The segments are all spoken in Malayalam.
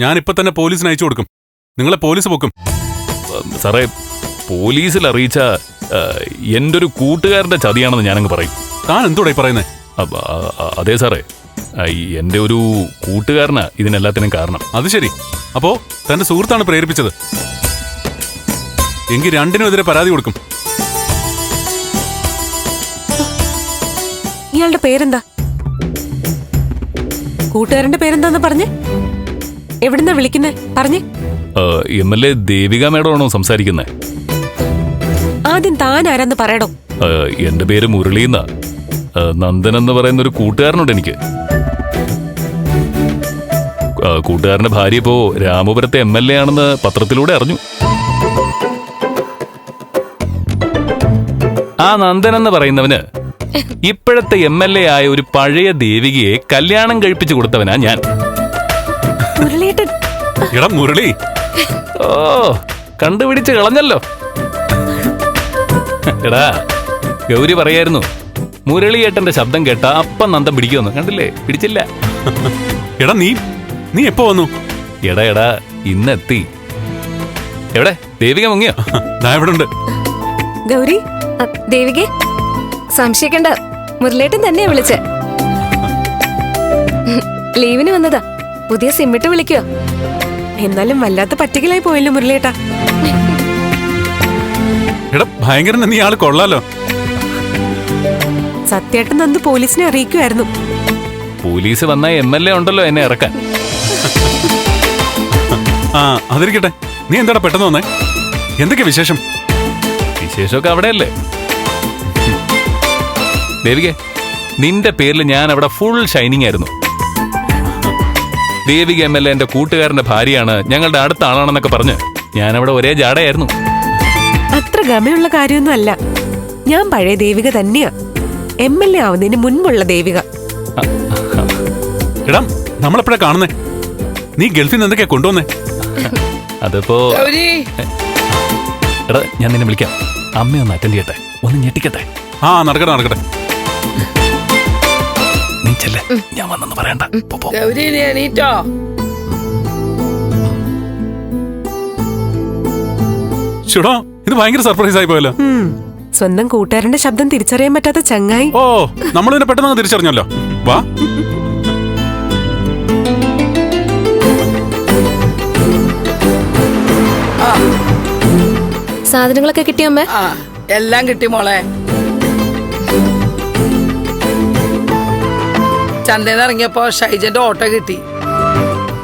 ഞാനിപ്പോ തന്നെ പോലീസിന് അയച്ചു കൊടുക്കും. നിങ്ങളെ പോലീസ് പൊക്കും. സാറേ, പോലീസിൽ അറിയിച്ച എൻ്റെ ഒരു കൂട്ടുകാരന്റെ ചതിയാണെന്ന് ഞാനങ്ങ് പറയും. താൻ എന്തോടായി പറയുന്നേ? അതെ സാറേ, എൻ്റെ ഒരു കൂട്ടുകാരനാ ഇതിനെല്ലാത്തിനും കാരണം. അത് ശരി. അപ്പോ തന്റെ സുഹൃത്താണ് പ്രേരിപ്പിച്ചത്. എങ്കിൽ രണ്ടിനും എതിരെ പരാതി കൊടുക്കും. ഇയാളുടെ പേരെന്താ? കൂട്ടുകാരന്റെ പേരെന്താന്ന് പറഞ്ഞേ? എവിടുന്നാ വിളിക്കുന്നേ പറഞ്ഞേ? MLA ദേവിക മേഡമാണോ സംസാരിക്കുന്നത്? ആദ്യം താൻ ആരാന്ന് പറയടോ. എന്റെ പേര് മുരളീന്ന. നന്ദൻ എന്ന് പറയുന്ന ഒരു കൂട്ടുകാരനുണ്ട് എനിക്ക്. കൂട്ടുകാരന്റെ ഭാര്യ ഇപ്പോ രാമപുരത്തെ MLA ആണെന്ന് പത്രത്തിലൂടെ അറിഞ്ഞു. ആ നന്ദൻ എന്ന് പറയുന്നവന് ഇപ്പോഴത്തെ MLA ആയ ഒരു പഴയ ദേവികയെ കല്യാണം കഴിപ്പിച്ചു കൊടുത്തവനാ ഞാൻ. മുരളി, ഓ, കണ്ടുപിടിച്ച് കളഞ്ഞല്ലോ. എടാ, ഗൗരി പറയായിരുന്നു മുരളിയേട്ടന്റെ ശബ്ദം കേട്ടാ അപ്പം നന്ദം പിടിക്കുമെന്ന്. കണ്ടില്ലേ? പിടിച്ചില്ല. എടാ നീ എപ്പോ വന്നു? എടാ ഇന്നെത്തി. എവിടെ ദേവിക മുങ്ങിയോ? ഇവിടെ ഉണ്ട്. ഗൗരി, ദേവികെ സംശയിക്കണ്ട, മുരളേട്ടൻ തന്നെയാ വിളിച്ചേ. ലീവിന് വന്നതാ. പുതിയ സിമ്മിട്ട് വിളിക്കോ? എന്നാലും വല്ലാത്ത പറ്റിക്കലായി പോയല്ലോ മുരളിയേട്ടാ. എടാ ഭയങ്കര നീ ആള് കൊള്ളാലോ. സത്യേട്ടൻ നന്ദു പോലീസിനെ അറിയിക്കുമായിരുന്നു. പോലീസ് വന്ന MLA ഉണ്ടല്ലോ എന്നെ ഇറക്കാൻ. ആ അതിരിക്കട്ടെ. നീ എന്താടാ പെട്ടെന്ന് വന്നേ? എന്തൊക്കെ വിശേഷം? വിശേഷമൊക്കെ അവിടെയല്ലേ. ദേവികെ, നിന്റെ പേരിൽ ഞാൻ അവിടെ ഫുൾ ഷൈനിങ് ആയിരുന്നു. ദേവിക MLA എന്റെ കൂട്ടുകാരന്റെ ഭാര്യയാണ്, ഞങ്ങളുടെ അടുത്ത ആളാണെന്നൊക്കെ പറഞ്ഞ് ഞാൻ അവിടെ ഒരേ ജാടയായിരുന്നു. അത്ര ഗമയുള്ള കാര്യമൊന്നും അല്ല. ഞാൻ പഴയ ദേവിക തന്നെയാ, MLA ആവുന്നതിന് മുൻപുള്ള ദേവിക. എടാ നമ്മളെപ്പോഴാ കാണുന്നേ? നീ ഗൾഫിൽ നിന്ന് എന്തൊക്കെയാ കൊണ്ടുവന്നേ? അതിപ്പോ എടാ ഞാൻ നിന്നെ വിളിക്കാം. അമ്മയൊന്ന് അറ്റൻഡ് ചെയ്യട്ടെ, ഒന്ന് ഞെട്ടിക്കട്ടെ. ആ നടക്കട്ടെ. നീ ചെല്ലേ, ഞാൻ വന്നെന്ന് പറയണ്ട. ചേടാ ഇത് ഭയങ്കര സർപ്രൈസ് ആയി പോയല്ലോ. സ്വന്തം കൂട്ടുകാരന്റെ ശബ്ദം തിരിച്ചറിയാൻ പറ്റാത്ത ചങ്ങായി. ഓ, നമ്മൾ ഇതിനെ പെട്ടെന്ന് തിരിച്ചറിഞ്ഞല്ലോ. വാ. സാധനങ്ങളൊക്കെ കിട്ടിയോ അമ്മേ? എല്ലാം കിട്ടി മോളെ. ചന്തയിൽ ഇറങ്ങിയപ്പോ ഷൈജന്റെ ഓട്ടോ കിട്ടി.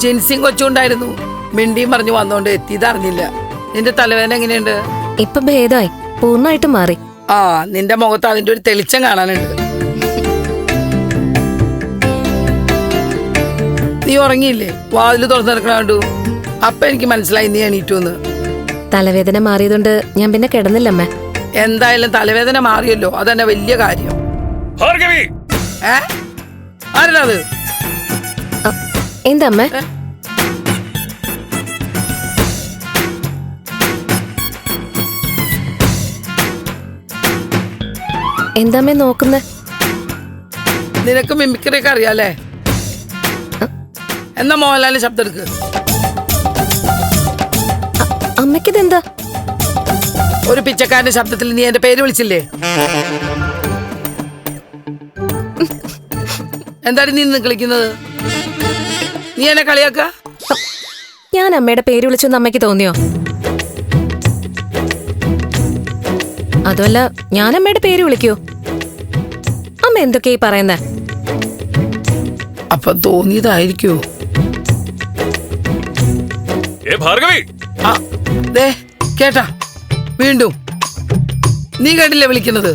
ജിൻസിങ് കൊച്ചുണ്ടായിരുന്നു. മിണ്ടിയും പറഞ്ഞു വന്നോണ്ട് എത്തിയതറിഞ്ഞില്ല. നിന്റെ തലവേദന എങ്ങനെയുണ്ട്? ഇപ്പൊ ഭേദമായി, പൂർണ്ണമായിട്ട് മാറി. ആ, നിന്റെ മുഖത്ത് അതിന്റെ ഒരു തെളിച്ചം കാണാനുണ്ട്. നീ ഉറങ്ങിയില്ലേ? വാതില് തുറന്നു നടക്കണു. അപ്പൊ എനിക്ക് മനസ്സിലായി നീ എണീറ്റൂന്ന്. തലവേദന മാറിയതുകൊണ്ട് ഞാൻ പിന്നെ കിടന്നില്ലമ്മേ. എന്തായാലും തലവേദന മാറിയല്ലോ, അതന്നെ വലിയ കാര്യം. ആരാത്? എന്താ അമ്മേ? എന്താമ്മേ നോക്കുന്നേ? നിനക്ക് മിമിക്രി ഒക്കെ അറിയാലേ? എന്നാ മോഹൻലാലിന്റെ ശബ്ദം എടുക്ക്. അമ്മയ്ക്കിതെന്താ? ഒരു പിച്ചക്കാരന്റെ ശബ്ദത്തിൽ നീ എന്റെ പേര് വിളിച്ചില്ലേ? എന്താണ് നീ നിന്ന് കളിക്കുന്നത്? നീ എന്നെ കളിയാക്ക? ഞാൻ അമ്മയുടെ പേര് വിളിച്ചെന്ന് അമ്മയ്ക്ക് തോന്നിയോ? അതുമല്ല, ഞാൻ അമ്മയുടെ പേര് വിളിക്കൂ? അമ്മ എന്തൊക്കെയാ പറയുന്നേ? അപ്പൊ തോന്നിയതായിരിക്കോ? കേട്ടാ വീണ്ടും നീ കേട്ടില്ലേ വിളിക്കുന്നത്?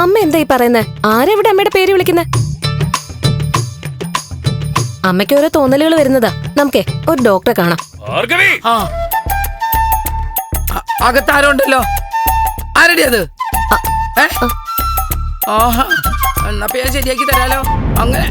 അമ്മ എന്താ ഈ പറയുന്നേ? ആരെവിടെ അമ്മയുടെ പേര് വിളിക്കുന്നേ? അമ്മയ്ക്ക് ഓരോ തോന്നലുകൾ വരുന്നതാ. നമുക്കേ ഒരു ഡോക്ടറെ കാണാം. അകത്താരോ ഉണ്ടല്ലോ. ആരടി അത്? ആഹാ, എന്നാ പേര് ശരിയാക്കി തരാലോ. അങ്ങനെ